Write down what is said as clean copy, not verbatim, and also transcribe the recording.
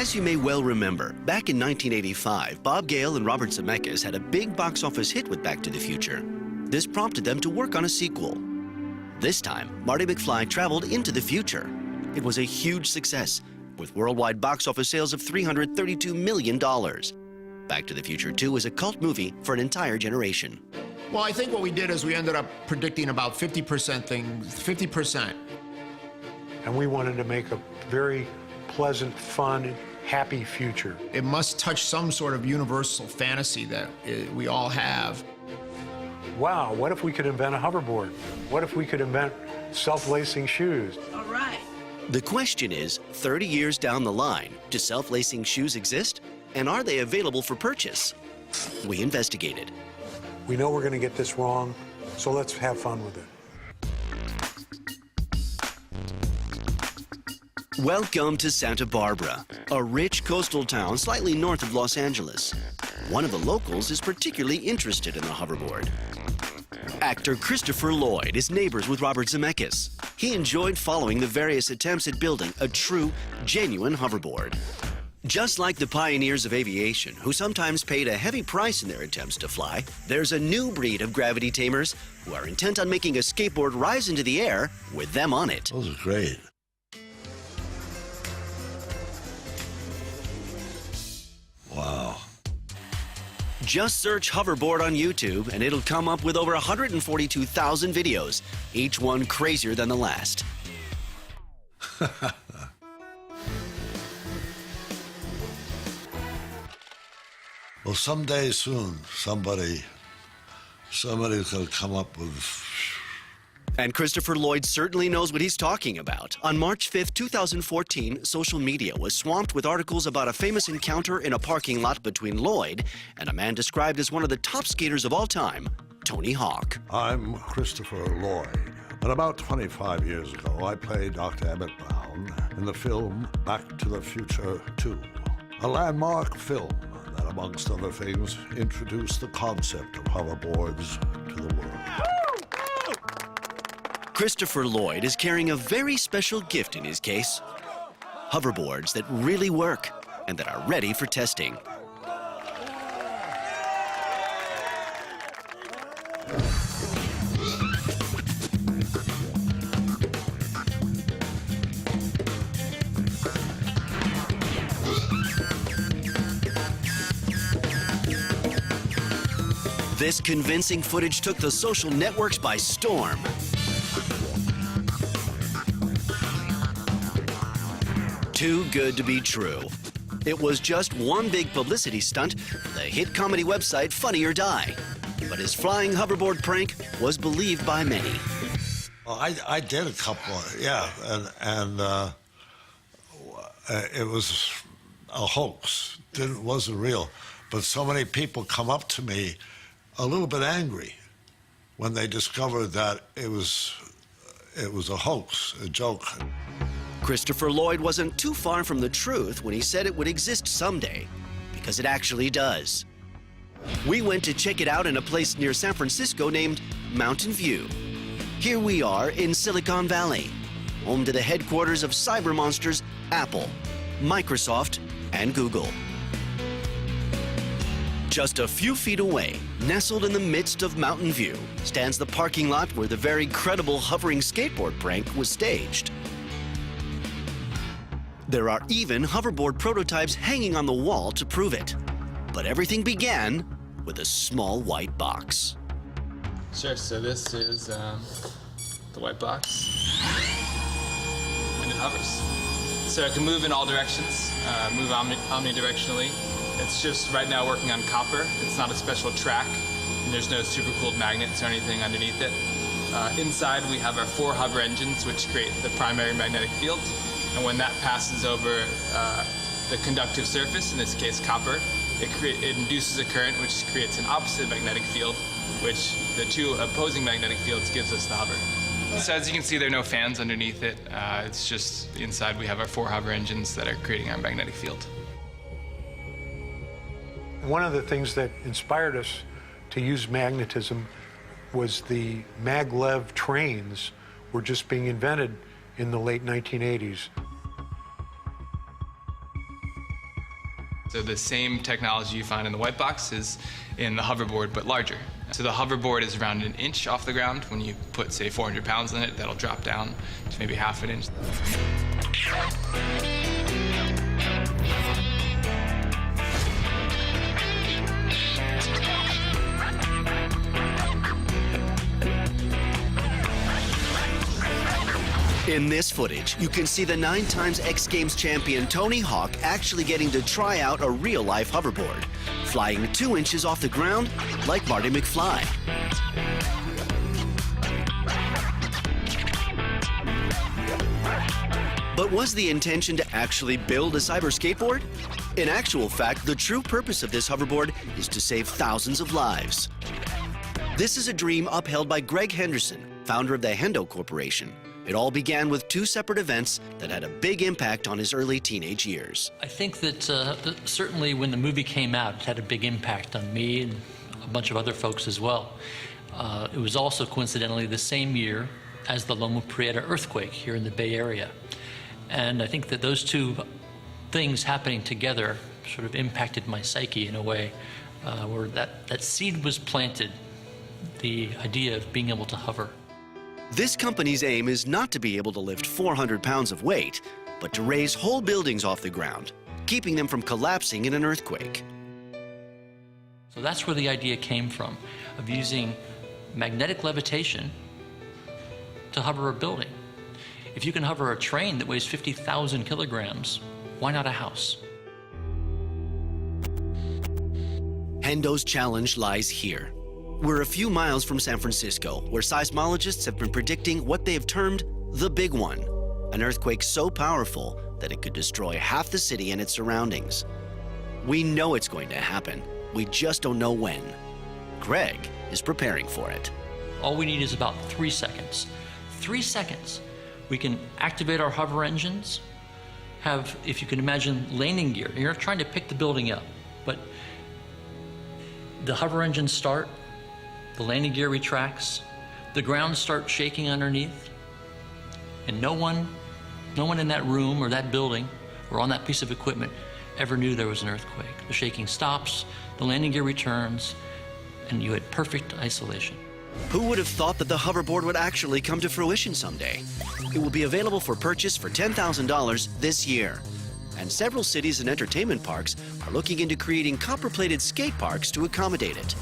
As you may well remember, back in 1985, Bob Gale and Robert Zemeckis had a big box office hit with Back to the Future. This prompted them to work on a sequel. This time, Marty McFly traveled into the future. It was a huge success, with worldwide box office sales of $332 million. Back to the Future 2 is a cult movie for an entire generation. Well, I think what we did is we ended up predicting about 50% things, 50%. And we wanted to make a very pleasant, fun, happy future. It must touch some sort of universal fantasy that we all have. Wow, what if we could invent a hoverboard? What if we could invent self-lacing shoes? All right. The question is, 30 years down the line, do self-lacing shoes exist? And are they available for purchase? We investigated. We know we're going to get this wrong, so let's have fun with it. Welcome to Santa Barbara, a rich coastal town slightly north of Los Angeles. One of the locals is particularly interested in the hoverboard. Actor Christopher Lloyd is neighbors with Robert Zemeckis. He enjoyed following the various attempts at building a true, genuine hoverboard. Just like the pioneers of aviation, who sometimes paid a heavy price in their attempts to fly, there's a new breed of gravity tamers who are intent on making a skateboard rise into the air with them on it. Those are great. Wow. Just search hoverboard on YouTube and it'll come up with over 142,000 videos, each one crazier than the last. Well, someday soon, somebody's going to come up with... And Christopher Lloyd certainly knows what he's talking about. On March 5th, 2014, social media was swamped with articles about a famous encounter in a parking lot between Lloyd and a man described as one of the top skaters of all time, Tony Hawk. I'm Christopher Lloyd, and about 25 years ago, I played Dr. Emmett Brown in the film Back to the Future 2, a landmark film that, amongst other things, introduced the concept of hoverboards to the world. Christopher Lloyd is carrying a very special gift in his case. Hoverboards that really work and that are ready for testing. This convincing footage took the social networks by storm. Too good to be true. It was just one big publicity stunt for the hit comedy website Funny or Die. But his flying hoverboard prank was believed by many. Well, I did a couple, yeah, and it was a hoax. It wasn't real. But so many people come up to me a little bit angry when they discovered that it was a hoax, a joke. Christopher Lloyd wasn't too far from the truth when he said it would exist someday, because it actually does. We went to check it out in a place near San Francisco named Mountain View. Here we are in Silicon Valley, home to the headquarters of cyber monsters Apple, Microsoft, and Google. Just a few feet away, nestled in the midst of Mountain View, stands the parking lot where the very credible hovering skateboard prank was staged. There are even hoverboard prototypes hanging on the wall to prove it. But everything began with a small white box. Sure, so this is the white box, and it hovers. So it can move in all directions, move omnidirectionally. It's just right now working on copper. It's not a special track, and there's no super cooled magnets or anything underneath it. Inside we have our 4 hover engines, which create the primary magnetic field. And when that passes over the conductive surface, in this case copper, it induces a current which creates an opposite magnetic field, which the 2 opposing magnetic fields gives us the hover. So as you can see, there are no fans underneath it. It's just inside we have our 4 hover engines that are creating our magnetic field. One of the things that inspired us to use magnetism was the maglev trains were just being invented in the late 1980s. So the same technology you find in the white box is in the hoverboard, but larger. So the hoverboard is around 1 inch off the ground. When you put, say, 400 pounds in it, that'll drop down to maybe ½ an inch. In this footage, you can see the 9-time X Games champion Tony Hawk actually getting to try out a real-life hoverboard, flying 2 inches off the ground like Marty McFly. But was the intention to actually build a cyber skateboard? In actual fact, the true purpose of this hoverboard is to save thousands of lives. This is a dream upheld by Greg Henderson, founder of the Hendo Corporation. It all began with 2 separate events that had a big impact on his early teenage years. I think that certainly when the movie came out, it had a big impact on me and a bunch of other folks as well. It was also coincidentally the same year as the Loma Prieta earthquake here in the Bay Area. And I think that those 2 things happening together sort of impacted my psyche in a way where that seed was planted, the idea of being able to hover. This company's aim is not to be able to lift 400 pounds of weight, but to raise whole buildings off the ground, keeping them from collapsing in an earthquake. So that's where the idea came from, of using magnetic levitation to hover a building. If you can hover a train that weighs 50,000 kilograms, why not a house? Hendo's challenge lies here. We're a few miles from San Francisco, where seismologists have been predicting what they have termed the big one, an earthquake so powerful that it could destroy half the city and its surroundings. We know it's going to happen. We just don't know when. Greg is preparing for it. All we need is about 3 seconds. 3 seconds. We can activate our hover engines, have, if you can imagine, landing gear. You're trying to pick the building up, but the hover engines start, the landing gear retracts, the ground starts shaking underneath, and no one in that room or that building or on that piece of equipment ever knew there was an earthquake. The shaking stops, the landing gear returns, and you had perfect isolation. Who would have thought that the hoverboard would actually come to fruition someday? It will be available for purchase for $10,000 this year. And several cities and entertainment parks are looking into creating copper-plated skate parks to accommodate it.